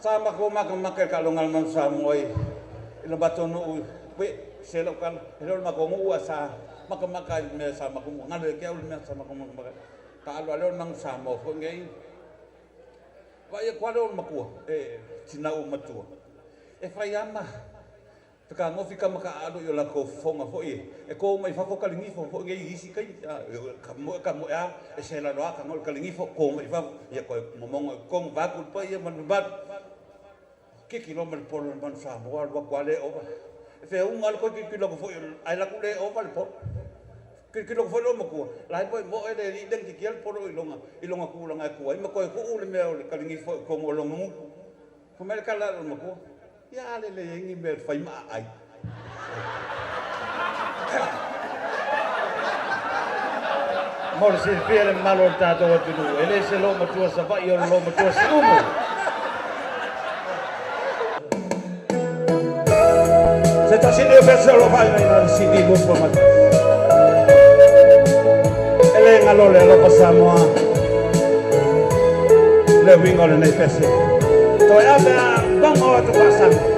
sama ko makamake kalungal man sa moy ilo batono we selo kan ilo makomu sa makamaka me sa makomu ngalo ke ul me sa makomu ka alo nang sa mo ko ngai wa ye kwalo makua sinau matua fayama taka ngofi ka maka alo yo la ko fonga fo ko mai fa fo kalingi fo ngai isi kai kamo ya sela lo ka ngol kalingi fo ko mai fa ya ko momongo ko ba ku pa ye man bat ke kilo mal pol man sa mo wa kwale o fe un mal ko ki kilo fo ai la ku le o mal po ki kilo fo lo mo ku la po mo e de den ki kiel po ilonga ku langa ku ai mo ko le me kalingi fo ko mo lo mo ko mer kala lo mo ku ya le ngi me fai ma ai Mor si fiel malo tato tu ele se lo mo tu sa va io lo mo tu sa umo se ta sin de verso lo fai na si di bus po ma ele ngalo le lo pasamo le wingo le nei fesse to ya vamos a tu pasar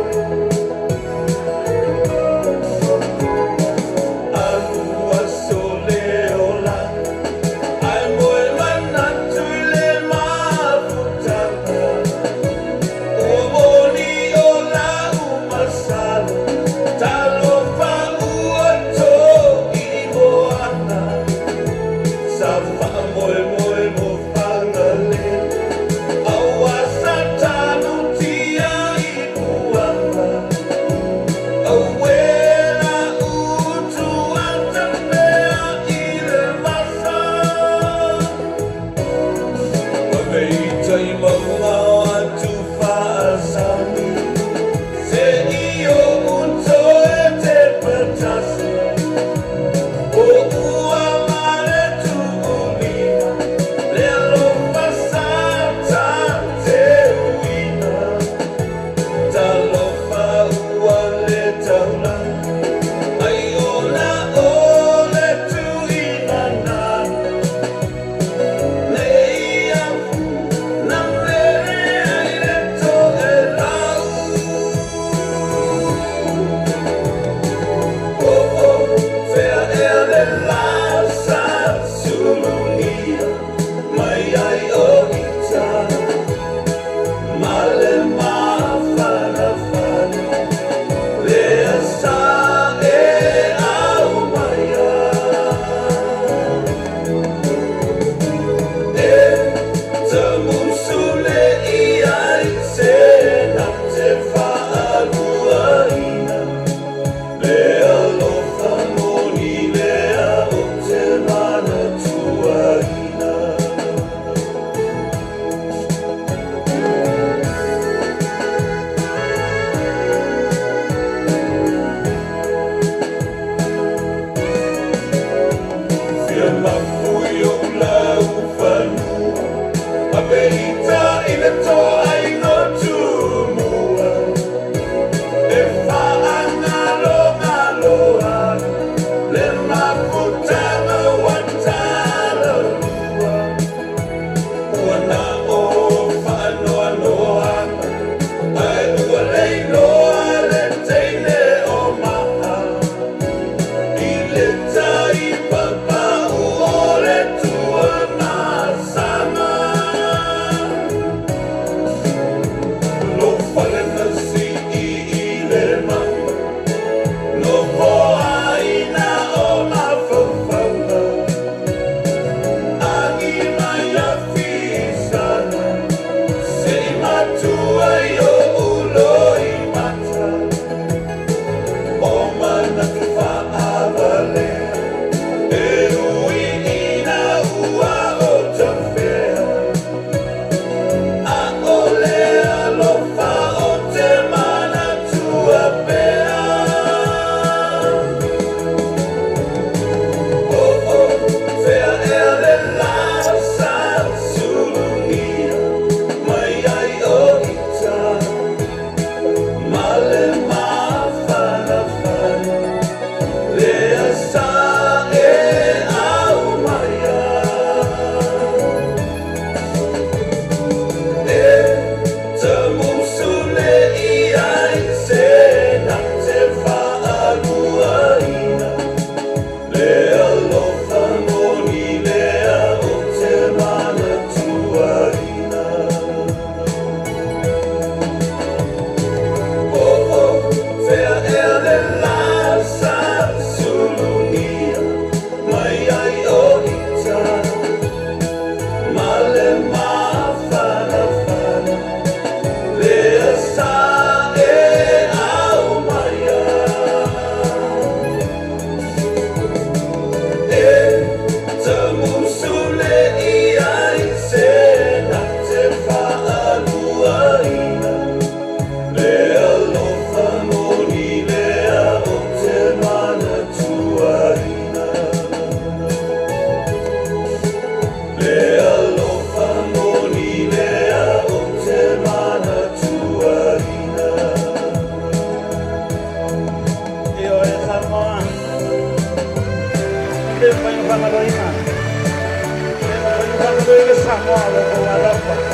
Ito pa yung pangaloy na. Ito pa yung pangaloy na sa mo. Alofa.